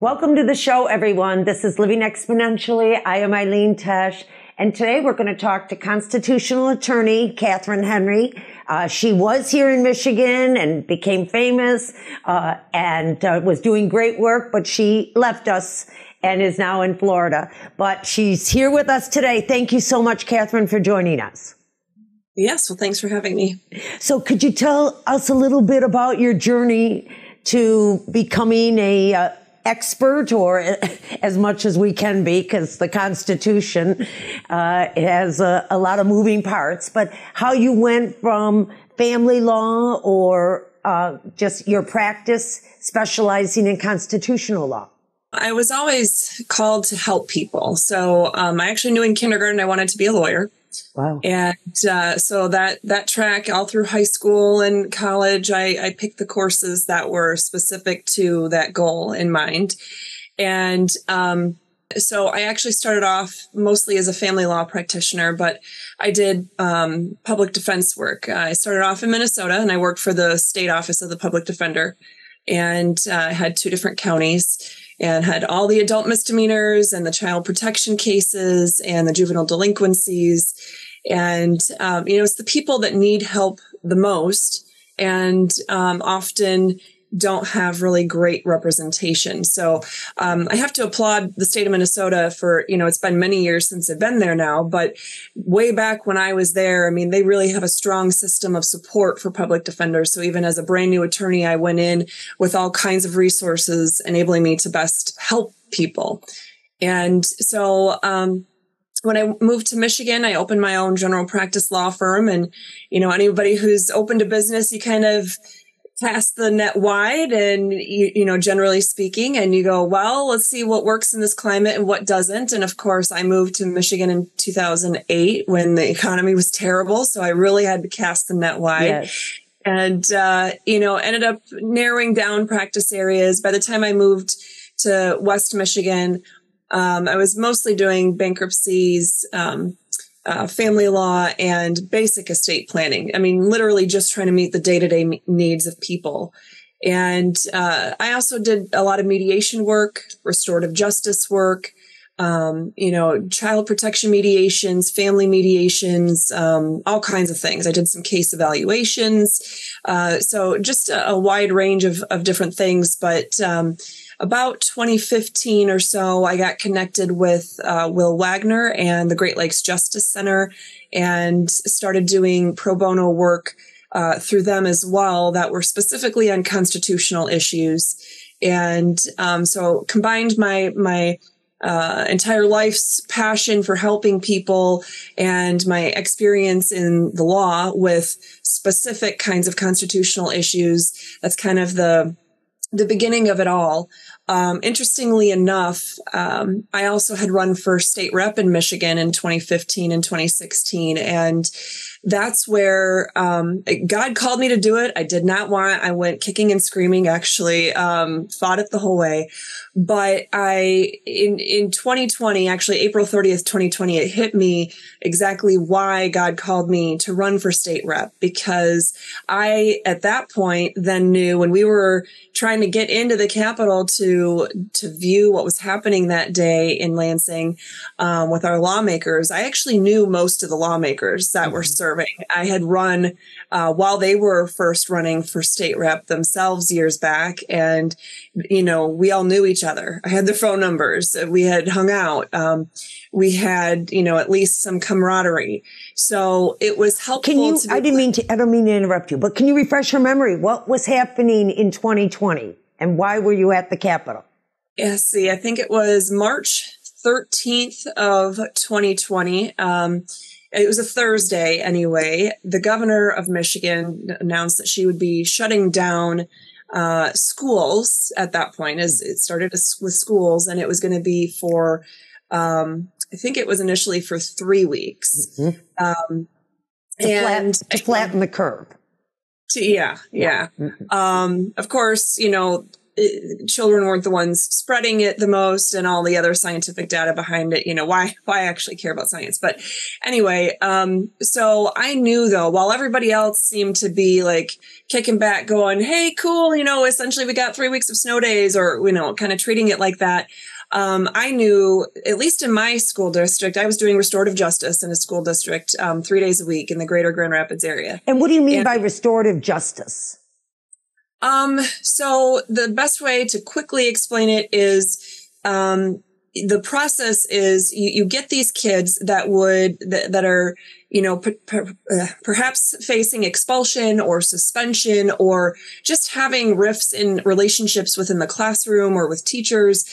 Welcome to the show, everyone. This is Living Exponentially. I am Eileen Tesh, and today we're going to talk to constitutional attorney Katherine Henry. She was here in Michigan and became famous and was doing great work, but she left us and is now in Florida. But she's here with us today. Thank you so much, Katherine, for joining us. Yes, well, thanks for having me. So could you tell us a little bit about your journey to becoming a expert, or as much as we can be, because the Constitution has a lot of moving parts, but how you went from family law or just your practice specializing in constitutional law? I was always called to help people. So I actually knew in kindergarten I wanted to be a lawyer. Wow. And so that track all through high school and college, I picked the courses that were specific to that goal in mind. And so I actually started off mostly as a family law practitioner, but I did public defense work. I started off in Minnesota, and I worked for the state office of the public defender, and had 2 different counties, and had all the adult misdemeanors and the child protection cases and the juvenile delinquencies. And, it's the people that need help the most and often don't have really great representation. So I have to applaud the state of Minnesota for, it's been many years since I've been there now, but way back when I was there, they really have a strong system of support for public defenders. So even as a brand new attorney, I went in with all kinds of resources, enabling me to best help people. And so when I moved to Michigan, I opened my own general practice law firm. And, anybody who's opened a business, you kind of cast the net wide and, generally speaking, and you go, well, let's see what works in this climate and what doesn't. And of course, I moved to Michigan in 2008 when the economy was terrible. So I really had to cast the net wide. Yes. And, ended up narrowing down practice areas. By the time I moved to West Michigan, I was mostly doing bankruptcies, family law, and basic estate planning. Literally just trying to meet the day-to-day needs of people. And I also did a lot of mediation work, restorative justice work, child protection mediations, family mediations, all kinds of things. I did some case evaluations. So just a wide range of different things. But about 2015 or so, I got connected with Will Wagner and the Great Lakes Justice Center and started doing pro bono work through them as well that were specifically on constitutional issues. And so combined my entire life's passion for helping people and my experience in the law with specific kinds of constitutional issues. That's kind of the beginning of it all. Interestingly enough, I also had run for state rep in Michigan in 2015 and 2016. And that's where God called me to do it. I did not want it. I went kicking and screaming, actually, fought it the whole way. But in 2020, actually April 30th, 2020, it hit me exactly why God called me to run for state rep, because I, at that point, then knew when we were trying to get into the Capitol to view what was happening that day in Lansing with our lawmakers, I actually knew most of the lawmakers that were serving. I had run while they were first running for state rep themselves years back. And, we all knew each other. I had their phone numbers. We had hung out. We had, at least some camaraderie. So it was helpful. I don't mean to interrupt you, but can you refresh your memory? What was happening in 2020 and why were you at the Capitol? Yeah, see, I think it was March 13th of 2020. It was a Thursday anyway. The governor of Michigan announced that she would be shutting down schools at that point, as it started with schools, and it was going to be for, I think it was initially for 3 weeks. Mm-hmm. To flatten the curve. Yeah. Mm-hmm. Of course, children weren't the ones spreading it the most, and all the other scientific data behind it, why I actually care about science. But anyway, so I knew, though, while everybody else seemed to be like kicking back going, hey, cool, essentially we got 3 weeks of snow days, or, kind of treating it like that. I knew, at least in my school district, I was doing restorative justice in a school district 3 days a week in the greater Grand Rapids area. And what do you mean by restorative justice? So the best way to quickly explain it is, the process is you get these kids that are, perhaps facing expulsion or suspension, or just having rifts in relationships within the classroom or with teachers.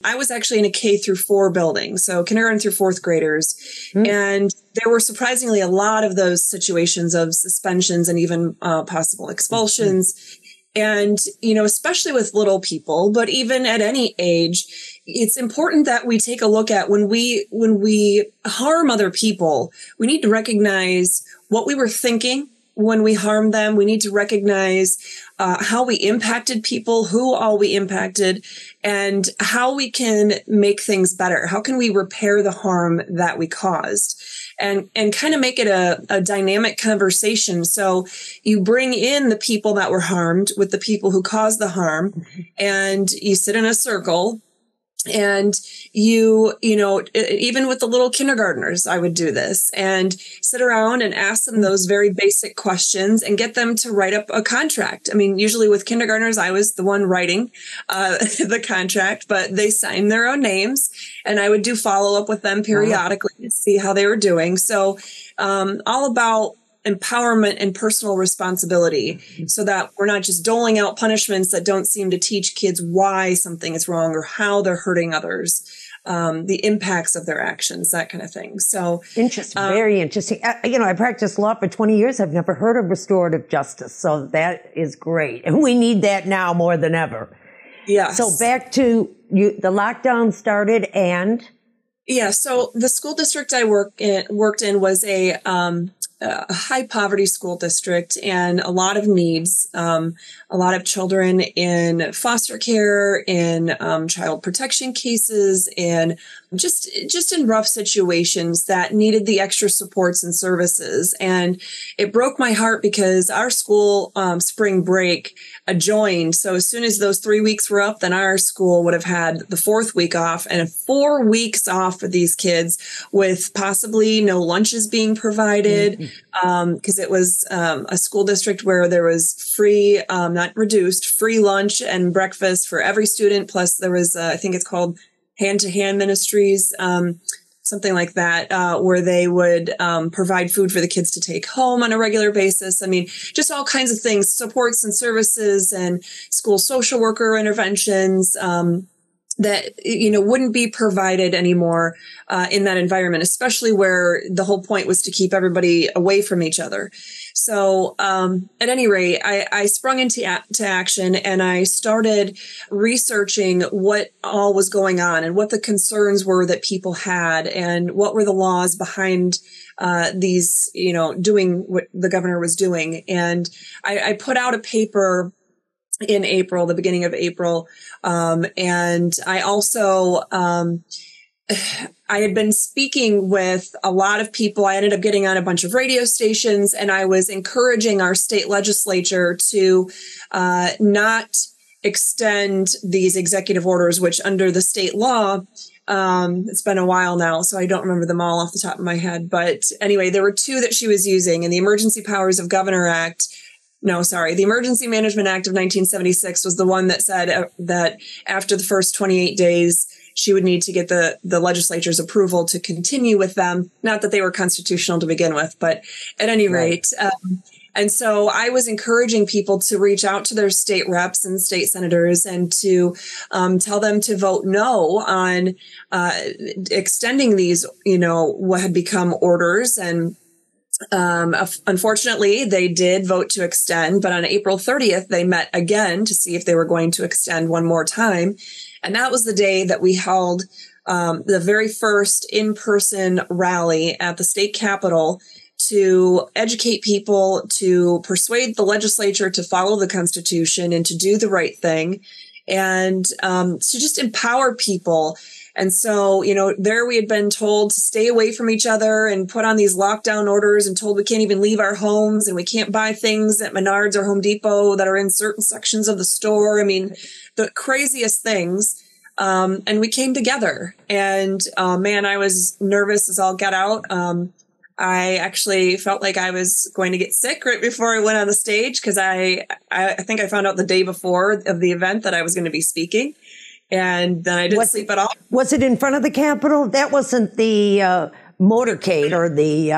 I was actually in a K through 4 building, so kindergarten through 4th graders. And there were surprisingly a lot of those situations of suspensions and even possible expulsions. And, especially with little people, but even at any age, it's important that we take a look at when we harm other people, we need to recognize what we were thinking when we harmed them. We need to recognize how we impacted people, who all we impacted, and how we can make things better. How can we repair the harm that we caused? And kind of make it a dynamic conversation. So you bring in the people that were harmed with the people who caused the harm, and you sit in a circle. And even with the little kindergartners, I would do this and sit around and ask them those very basic questions and get them to write up a contract. I mean, usually with kindergartners, I was the one writing the contract, but they signed their own names, and I would do follow up with them periodically to see how they were doing. So all about empowerment and personal responsibility, so that we're not just doling out punishments that don't seem to teach kids why something is wrong or how they're hurting others, the impacts of their actions, that kind of thing. So interesting, very interesting. I practiced law for 20 years. I've never heard of restorative justice. So that is great. And we need that now more than ever. Yes. So back to you, the lockdown started and? Yeah. So the school district I worked in was a high poverty school district, and a lot of needs, a lot of children in foster care, in child protection cases, and just in rough situations that needed the extra supports and services. And it broke my heart because our school spring break adjoined. So as soon as those 3 weeks were up, then our school would have had the 4th week off, and 4 weeks off for these kids, with possibly no lunches being provided, because it was a school district where there was free, not reduced, free lunch and breakfast for every student. Plus there was, I think it's called hand-to-hand ministries, something like that, where they would provide food for the kids to take home on a regular basis. I mean, just all kinds of things, supports and services, and school social worker interventions that, wouldn't be provided anymore in that environment, especially where the whole point was to keep everybody away from each other. So at any rate, I sprung into action, and I started researching what all was going on and what the concerns were that people had, and what were the laws behind these, doing what the governor was doing. And I put out a paper in April, the beginning of April. And I also, I had been speaking with a lot of people. I ended up getting on a bunch of radio stations, and I was encouraging our state legislature to not extend these executive orders, which under the state law, it's been a while now, so I don't remember them all off the top of my head. But anyway, there were 2 that she was using, and the Emergency Powers of Governor Act. No, sorry. The Emergency Management Act of 1976 was the one that said that after the first 28 days, she would need to get the legislature's approval to continue with them. Not that they were constitutional to begin with, but at any rate. And so I was encouraging people to reach out to their state reps and state senators, and to tell them to vote no on extending these, what had become orders. And unfortunately, they did vote to extend, but on April 30th, they met again to see if they were going to extend one more time. And that was the day that we held the very first in-person rally at the state capitol to educate people, to persuade the legislature to follow the Constitution and to do the right thing. and to just empower people. And so, there we had been told to stay away from each other and put on these lockdown orders and told we can't even leave our homes and we can't buy things at Menards or Home Depot that are in certain sections of the store. I mean, the craziest things. And we came together, and man, I was nervous as all get out. I actually felt like I was going to get sick right before I went on the stage, because I think I found out the day before of the event that I was going to be speaking. And then I didn't sleep at all. Was it in front of the Capitol? That wasn't the motorcade or the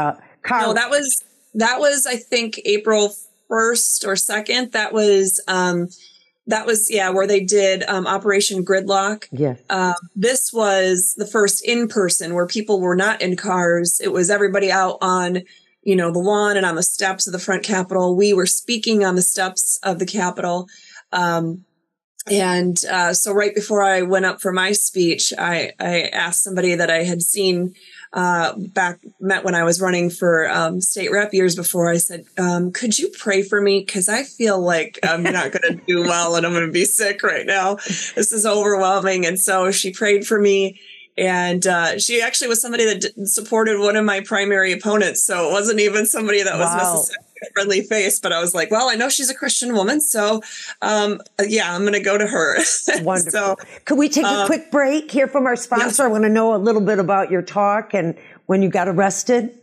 car. No, that was I think April 1st or 2nd. That was where they did Operation Gridlock. Yes. This was the first in person where people were not in cars. It was everybody out on, the lawn and on the steps of the front Capitol. We were speaking on the steps of the Capitol. So right before I went up for my speech, I asked somebody that I had seen met when I was running for state rep years before. I said, could you pray for me? Because I feel like I'm not going to do well and I'm going to be sick right now. This is overwhelming. And so she prayed for me. And she actually was somebody that supported one of my primary opponents. So it wasn't even somebody that was necessarily a friendly face. But I was like, well, I know she's a Christian woman. So, I'm going to go to her. Wonderful. So, could we take a quick break, hear from our sponsor? Yes. I want to know a little bit about your talk and when you got arrested.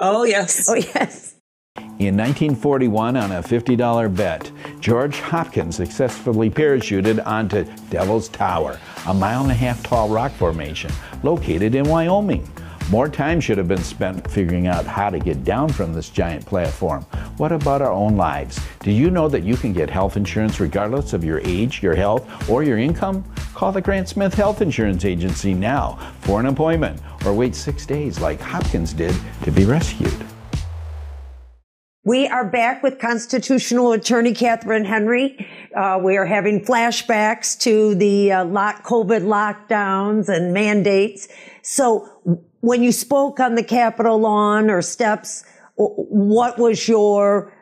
Oh, yes. Oh, yes. In 1941, on a $50 bet, George Hopkins successfully parachuted onto Devil's Tower, a 1.5-mile tall rock formation located in Wyoming. More time should have been spent figuring out how to get down from this giant platform. What about our own lives? Do you know that you can get health insurance regardless of your age, your health, or your income? Call the Grant Smith Health Insurance Agency now for an appointment, or wait 6 days like Hopkins did to be rescued. We are back with constitutional attorney Katherine Henry. We are having flashbacks to the COVID lockdowns and mandates. So when you spoke on the Capitol lawn or steps, what was your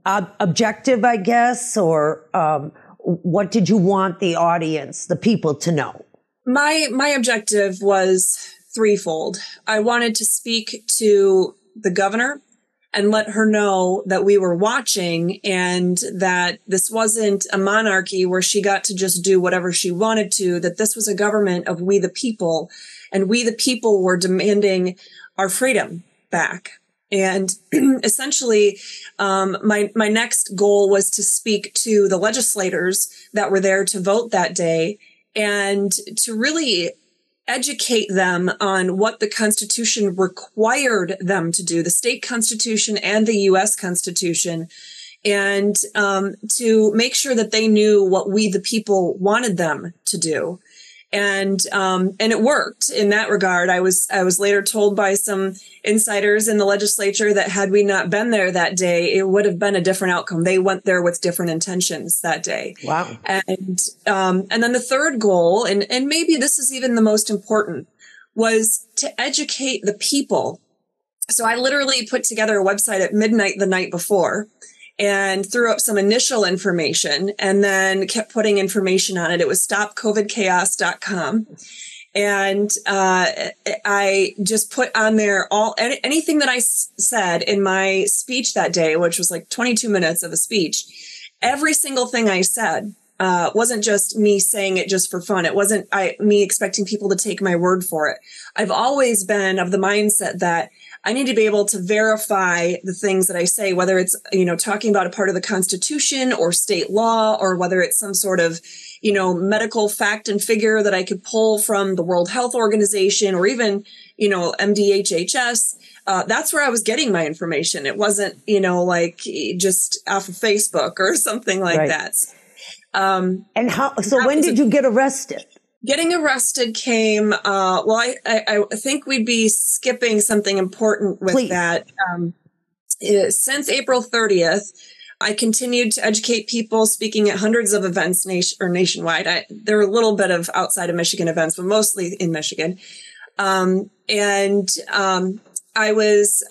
objective, I guess, or what did you want the audience, the people, to know? My objective was threefold. I wanted to speak to the governor and let her know that we were watching and that this wasn't a monarchy where she got to just do whatever she wanted to, that this was a government of we the people, and we the people were demanding our freedom back. And essentially, my next goal was to speak to the legislators that were there to vote that day and to really educate them on what the Constitution required them to do, the state Constitution and the U.S. Constitution, and to make sure that they knew what we, the people, wanted them to do. And it worked in that regard. I was later told by some insiders in the legislature that had we not been there that day, it would have been a different outcome. They went there with different intentions that day. Wow. And then the third goal, and maybe this is even the most important, was to educate the people. So I literally put together a website at midnight the night before and threw up some initial information and then kept putting information on it. It was stopcovidchaos.com. And I just put on there anything that I said in my speech that day, which was like 22 minutes of a speech. Every single thing I said wasn't just me saying it just for fun. It wasn't me expecting people to take my word for it. I've always been of the mindset that I need to be able to verify the things that I say, whether it's, talking about a part of the Constitution or state law, or whether it's some sort of, medical fact and figure that I could pull from the World Health Organization or even, MDHHS. That's where I was getting my information. It wasn't, like just off of Facebook or something like that. And when did you get arrested? Getting arrested came, I think we'd be skipping something important with Please. That. Since April 30th, I continued to educate people, speaking at hundreds of events nationwide. There were a little bit of outside of Michigan events, but mostly in Michigan. I was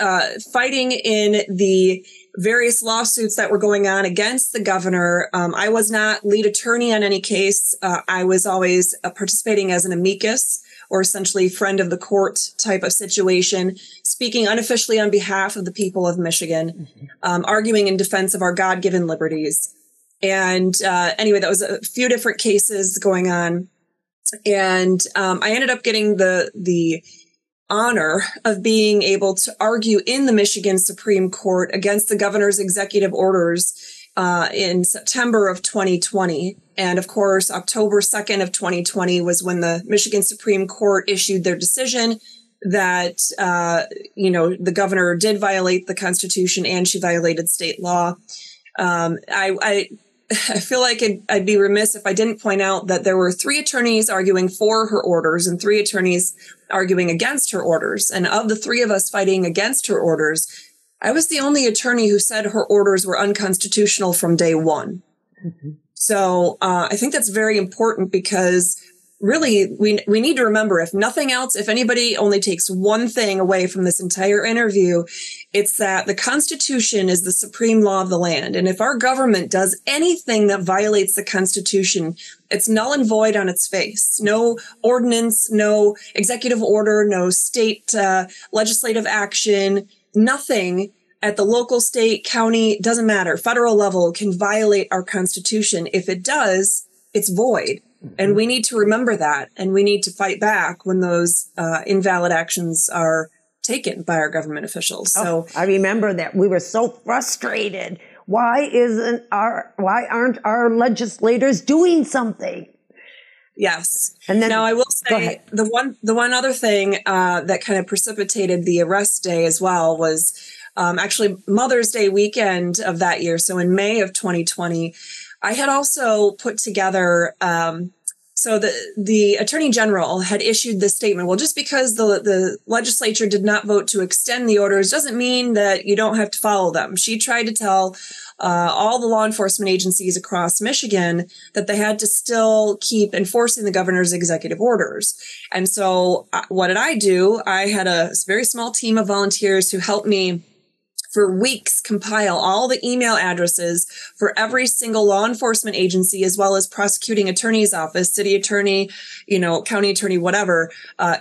fighting in the various lawsuits that were going on against the governor. I was not lead attorney on any case. I was always participating as an amicus, or essentially friend of the court type of situation, speaking unofficially on behalf of the people of Michigan, arguing in defense of our God-given liberties. And anyway, that was a few different cases going on. And I ended up getting the honor of being able to argue in the Michigan Supreme Court against the governor's executive orders in September of 2020. And of course, October 2nd of 2020 was when the Michigan Supreme Court issued their decision that, the governor did violate the Constitution and she violated state law. I feel like I'd be remiss if I didn't point out that there were 3 attorneys arguing for her orders and 3 attorneys arguing against her orders. And of the 3 of us fighting against her orders, I was the only attorney who said her orders were unconstitutional from day one. Mm-hmm. So I think that's very important because really we need to remember, if nothing else, if anybody only takes one thing away from this entire interview, it's that the Constitution is the supreme law of the land. And if our government does anything that violates the Constitution, it's null and void on its face. No ordinance, no executive order, no state legislative action, nothing at the local, state, county, doesn't matter, federal level can violate our Constitution. If it does, it's void. And we need to remember that, and we need to fight back when those invalid actions are taken by our government officials. So I remember that we were so frustrated. Why aren't our legislators doing something? Yes. And then now I will say the one other thing that kind of precipitated the arrest day as well was actually Mother's Day weekend of that year. So in May of 2020, I had also put together, so the Attorney General had issued this statement. Well, just because the legislature did not vote to extend the orders doesn't mean that you don't have to follow them. She tried to tell all the law enforcement agencies across Michigan that they had to still keep enforcing the governor's executive orders. And so what did I do? I had a very small team of volunteers who helped me for weeks compile all the email addresses for every single law enforcement agency, as well as prosecuting attorney's office, city attorney, county attorney, whatever,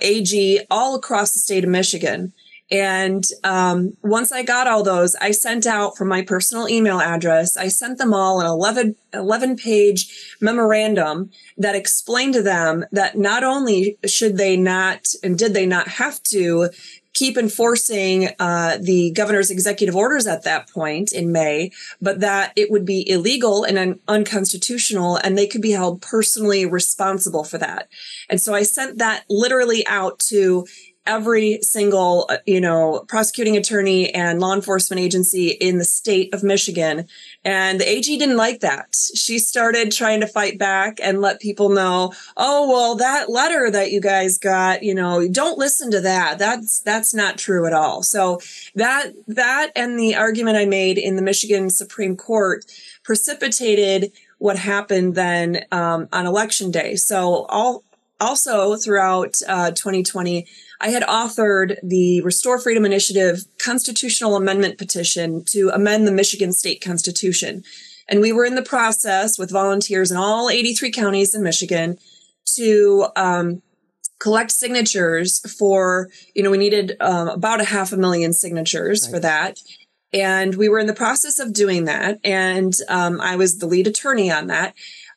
AG, all across the state of Michigan. And once I got all those, I sent out from my personal email address, I sent them all an 11-page memorandum that explained to them that not only should they not and did they not have to keep enforcing the governor's executive orders at that point in May, but that it would be illegal and unconstitutional, and they could be held personally responsible for that. And so I sent that literally out to every single, prosecuting attorney and law enforcement agency in the state of Michigan. And the AG didn't like that. She started trying to fight back and let people know, oh, well, that letter that you guys got, don't listen to that. That's not true at all. So that and the argument I made in the Michigan Supreme Court precipitated what happened then on Election Day. So also throughout 2020, I had authored the Restore Freedom Initiative constitutional amendment petition to amend the Michigan State Constitution. And we were in the process with volunteers in all 83 counties in Michigan to collect signatures for, we needed about 500,000 signatures for that. And we were in the process of doing that. And I was the lead attorney on that.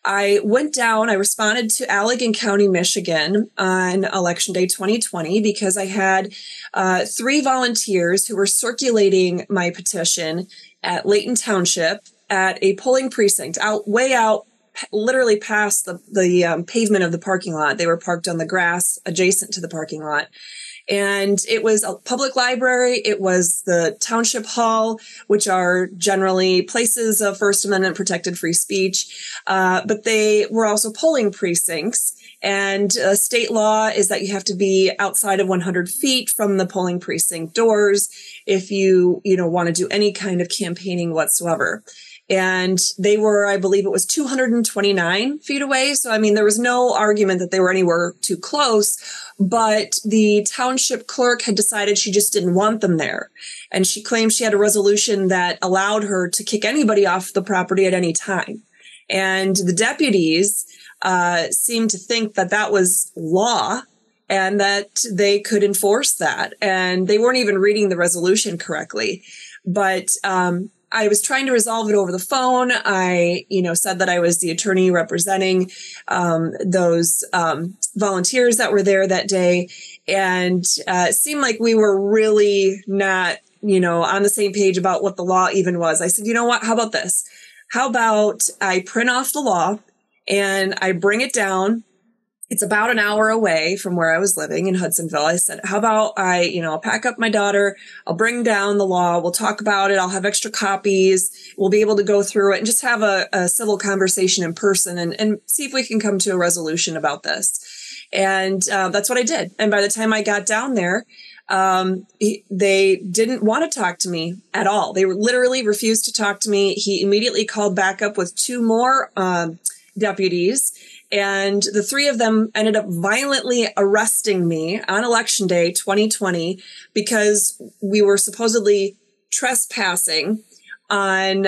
I went down, I responded to Allegan County, Michigan on Election Day 2020 because I had 3 volunteers who were circulating my petition at Layton Township at a polling precinct way out, literally past the pavement of the parking lot. They were parked on the grass adjacent to the parking lot. And it was a public library. It was the township hall, which are generally places of First Amendment protected free speech. But they were also polling precincts. And state law is that you have to be outside of 100 feet from the polling precinct doors if you want to do any kind of campaigning whatsoever. And they were, I believe it was 229 feet away. So, there was no argument that they were anywhere too close. but the township clerk had decided she just didn't want them there. And she claimed she had a resolution that allowed her to kick anybody off the property at any time. And the deputies seemed to think that that was law and that they could enforce that. And they weren't even reading the resolution correctly. But I was trying to resolve it over the phone. I, said that I was the attorney representing those volunteers that were there that day. And it seemed like we were really not, on the same page about what the law even was. I said, you know what? How about this? How about I print off the law and I bring it down? It's about an hour away from where I was living in Hudsonville. I said, how about I'll pack up my daughter. I'll bring down the law. We'll talk about it. I'll have extra copies. We'll be able to go through it and just have a civil conversation in person and see if we can come to a resolution about this. And that's what I did. And by the time I got down there, they didn't want to talk to me at all. They literally refused to talk to me. He immediately called back up with 2 more deputies. And the 3 of them ended up violently arresting me on Election Day 2020 because we were supposedly trespassing on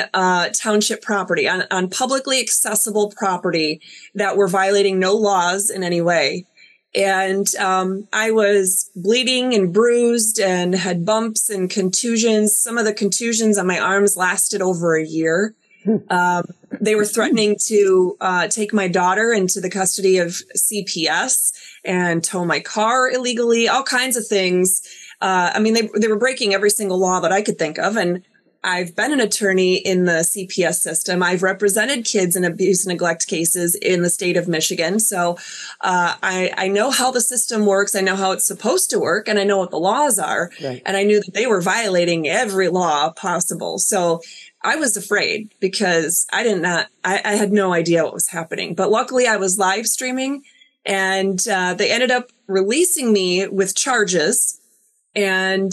township property, on publicly accessible property that were violating no laws in any way. And I was bleeding and bruised and had bumps and contusions. Some of the contusions on my arms lasted over a year. They were threatening to take my daughter into the custody of CPS and tow my car illegally, all kinds of things. They were breaking every single law that I could think of. And I've been an attorney in the CPS system. I've represented kids in abuse and neglect cases in the state of Michigan. So I know how the system works. I know how it's supposed to work, and I know what the laws are. Right. And I knew that they were violating every law possible. So I was afraid because I had no idea what was happening. But luckily I was live streaming, and they ended up releasing me with charges. And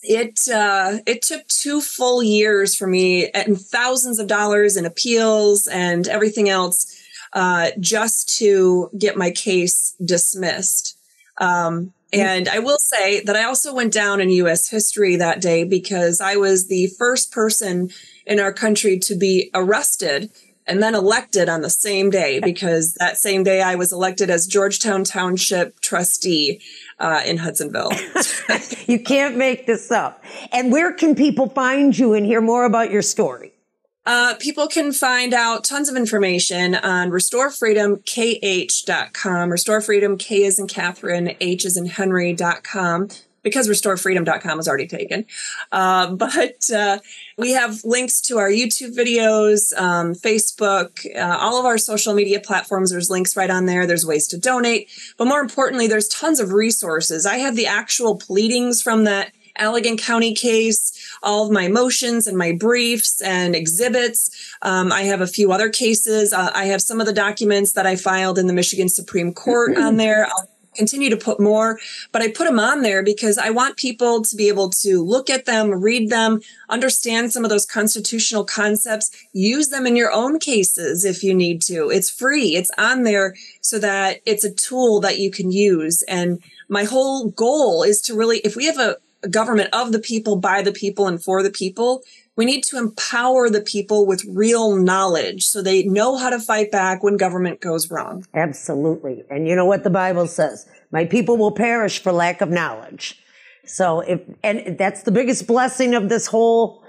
it took 2 full years for me and thousands of dollars in appeals and everything else just to get my case dismissed. And I will say that I also went down in U.S. history that day because I was the first person in our country to be arrested and then elected on the same day, because that same day I was elected as Georgetown Township trustee in Hudsonville. You can't make this up. And where can people find you and hear more about your story? People can find out tons of information on restorefreedomkh.com, Restore Freedom, K as in Catherine, H as in Henry.com, because restorefreedom.com is already taken. But we have links to our YouTube videos, Facebook, all of our social media platforms. There's links right on there. There's ways to donate. But more importantly, there's tons of resources. I have the actual pleadings from that Allegan County case, all of my motions and my briefs and exhibits. I have a few other cases. I have some of the documents that I filed in the Michigan Supreme Court on there. I'll continue to put more, but I put them on there because I want people to be able to look at them, read them, understand some of those constitutional concepts, use them in your own cases if you need to. It's free. It's on there so that it's a tool that you can use. And my whole goal is to really, if we have a government of the people, by the people, and for the people, we need to empower the people with real knowledge so they know how to fight back when government goes wrong. Absolutely. And you know what the Bible says? My people will perish for lack of knowledge. So and that's the biggest blessing of this whole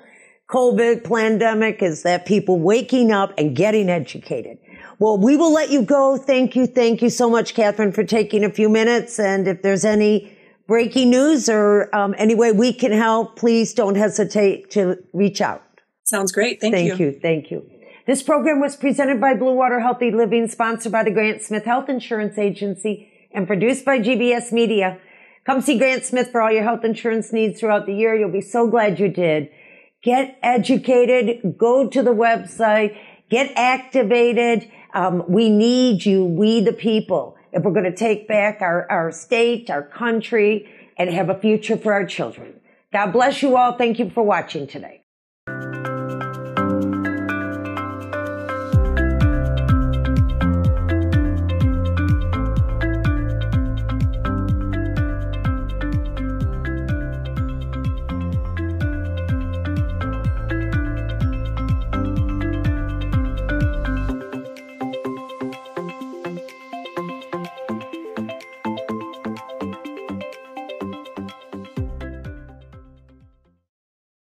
COVID pandemic, is that people waking up and getting educated. Well, we will let you go. Thank you. Thank you so much, Katherine, for taking a few minutes. And if there's any breaking news or any way we can help, please don't hesitate to reach out. Sounds great. Thank you. Thank you. This program was presented by Blue Water Healthy Living, sponsored by the Grant Smith Health Insurance Agency, and produced by GBS Media. Come see Grant Smith for all your health insurance needs throughout the year. You'll be so glad you did. Get educated. Go to the website. Get activated. We need you. We the people. If we're going to take back our state, our country, and have a future for our children. God bless you all. Thank you for watching today.